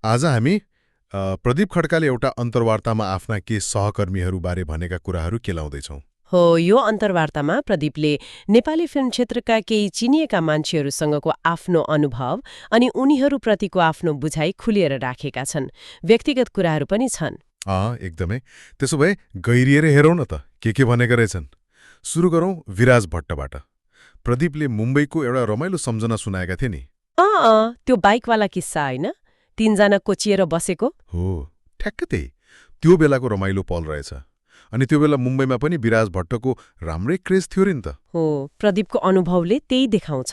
आज हामी प्रदीप खड्काले एउटा अन्तर्वार्तामा आफ्ना केही सहकर्मीहरूबारे भनेका कुराहरू केलाउँदैछौँ। हो, यो अन्तर्वार्तामा प्रदीपले नेपाली फिल्म क्षेत्रका केही चिनिएका मान्छेहरूसँगको आफ्नो अनुभव अनि उनीहरूप्रतिको आफ्नो बुझाइ खुलिएर राखेका छन्। व्यक्तिगत कुराहरू पनि छन्। एकदमै। त्यसो भए गहिरिएर हेरौँ न त के भनेका रहेछन्। सुरु गरौँ विराज भट्टबाट। प्रदीपले मुम्बईको एउटा रमाइलो सम्झना सुनाएका थिए नि। त्यो बाइकवाला किस्सा होइन, 3 जना कोचिएर बसेको। हो, ठ्याक्क त्यही। त्यो बेलाको रमाइलो पल रहेछ। अनि त्यो बेला मुम्बईमा पनि विराज भट्टको राम्रै क्रेज थियो नि त। हो, प्रदीपको अनुभवले त्यही देखाउँछ।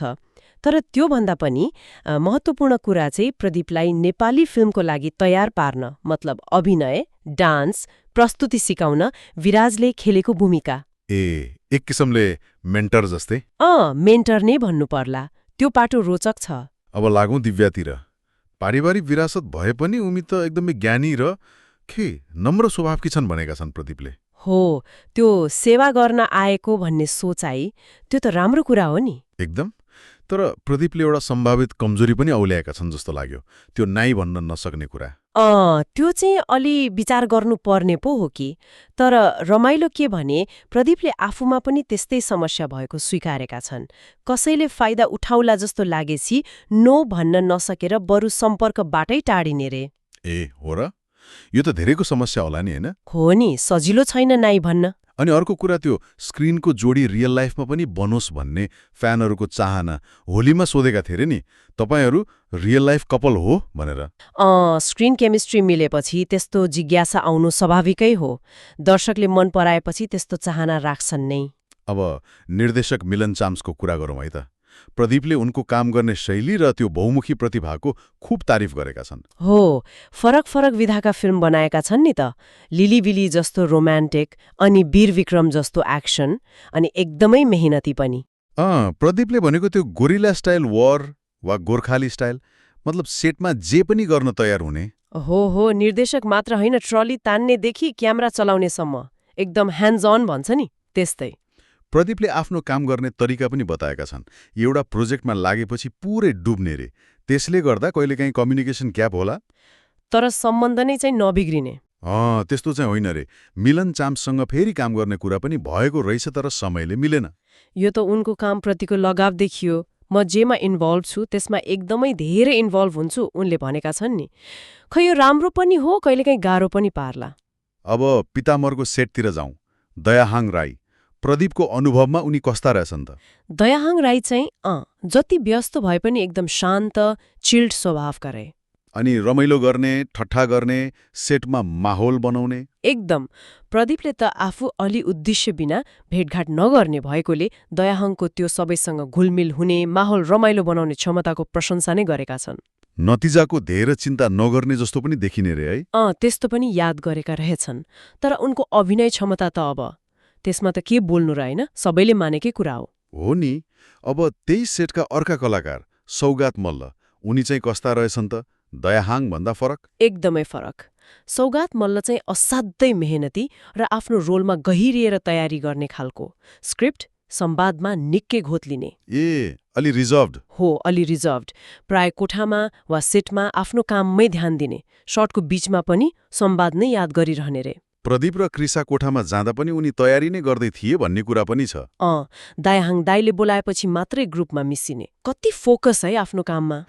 तर त्योभन्दा पनि महत्त्वपूर्ण कुरा चाहिँ प्रदीपलाई नेपाली फिल्मको लागि तयार पार्न, मतलब अभिनय, डान्स, प्रस्तुति सिकाउन विराजले खेलेको भूमिका। एक किसिमले मेन्टर जस्तै। मेन्टर नै भन्नु पर्ला। त्यो पाटो रोचक छ। अब लागौँ दिव्यातिर। पारिवारिक विरासत भए पनि उनी त एकदमै ज्ञानी र नम्र स्वभावकी छन् भनेका छन् प्रदीपले। हो, त्यो सेवा गर्न आएको भन्ने सोचाइ, त्यो त राम्रो कुरा हो नि। एकदम। तर प्रदीपले एउटा सम्भावित कमजोरी पनि औल्याएका छन् जस्तो लाग्यो, त्यो नाइ भन्न नसक्ने कुरा। त्यो चाहिँ अलि विचार गर्नुपर्ने पो हो कि। तर रमाइलो के भने प्रदीपले आफूमा पनि त्यस्तै समस्या भएको स्वीकारेका छन्। कसैले फाइदा उठाउला जस्तो लागेपछि नो भन्न नसकेर बरु सम्पर्कबाटै टाढिने रे। हो र? यो त धेरैको समस्या होला नि, होइन? हो नि, सजिलो छैन नाइ भन्न। अनि अर्को कुरा, त्यो स्क्रिनको जोडी रियल लाइफमा पनि बनोस् भन्ने फ्यानहरूको चाहना। होलीमा सोधेका थिए रे नि, तपाईँहरू रियल लाइफ कपल हो भनेर। स्क्रिन केमिस्ट्री मिलेपछि त्यस्तो जिज्ञासा आउनु स्वाभाविकै हो। दर्शकले मन पराएपछि त्यस्तो चाहना राख्छन् नै। अब निर्देशक मिलन चाम्सको कुरा गरौँ है त। प्रदीपले उनको काम गर्ने शैली र त्यो बहुमुखी प्रतिभाको खूब तारिफ गरेका छन्। हो, फरक फरक विधाका फिल्म बनाएका छन् नि त। लिली बिली जस्तो रोमान्टिक, अनि वीर विक्रम जस्तो एक्सन, अनि एकदमै मेहनती पनि। प्रदीपले भनेको त्यो गोरिला स्टाइल वार वा गोर्खाली स्टाइल, मतलब सेटमा जे पनि गर्न तयार हुने। हो, निर्देशक मात्र होइन, ट्रली तान्नेदेखि क्यामेरा चलाउनेसम्म एकदम ह्यान्ड्स अन भन्छ नि, त्यस्तै। प्रदीपले आफ्नो काम गर्ने तरिका पनि बताएका छन्। एउटा प्रोजेक्टमा लागेपछि पुरै डुब्ने रे। त्यसले गर्दा कहिलेकाहीँ कम्युनिकेसन ग्याप होला, तर सम्बन्ध नै चाहिँ नबिग्रिने। त्यस्तो चाहिँ होइन रे। मिलन चाम्ससँग फेरि काम गर्ने कुरा पनि भएको रहेछ, तर समयले मिलेन। यो त उनको कामप्रतिको लगाव देखियो। म जेमा इन्भल्भ छु त्यसमा एकदमै धेरै इन्भल्भ हुन्छु उनले भनेका छन् नि। खै यो राम्रो पनि हो, कहिलेकाहीँ गाह्रो पनि पार्ला। अब पितामरको सेटतिर जाउँ। दयाहाङ राई, प्रदीपको अनुभवमा उनी कस्ता रहेछन् त? दयाहाङ राई चाहिँ जति व्यस्त भए पनि एकदम शान्त, चिल्ड स्वभावका रहे। अनि रमाइलो गर्ने, ठट्ठा गर्ने, सेटमा माहौल बनाउने। एकदम। प्रदीपले त आफू अलि उद्देश्य बिना भेटघाट नगर्ने भएकोले दयाहाङको त्यो सबैसँग घुलमिल हुने, माहौल रमाइलो बनाउने क्षमताको प्रशंसा नै गरेका छन्। नतिजाको धेरै चिन्ता नगर्ने जस्तो पनि देखिने रे है। त्यस्तो पनि याद गरेका रहेछन्। तर उनको अभिनय क्षमता त अब त्यसमा त के बोल्नु र, होइन? सबैले मानेकै कुरा हो नि। अब त्यही सेटका अर्का कलाकार सौगात मल्ल, उनी चाहिँ कस्ता रहेछन् त? दयाहाङ भन्दा फरक? एकदमै फरक। सौगात मल्ल चाहिँ असाध्यै मेहनती र आफ्नो रोलमा गहिरिएर तयारी गर्ने खालको। स्क्रिप्ट, संवादमा निकै घोत्लिने। अलि रिजर्भड। हो, अलि रिजर्भड। प्राय कोठामा वा सेटमा आफ्नो काममै ध्यान दिने। शटको बीचमा पनि संवाद नै याद गरिरहने रे। प्रदीप र क्रिसा कोठामा जाँदा पनि उनी तयारी नै गर्दै थिए भन्ने कुरा पनि छ। दयाहाङ दाइले बोलाएपछि मात्रै ग्रुपमा मिसिने। कति फोकस है आफ्नो काममा।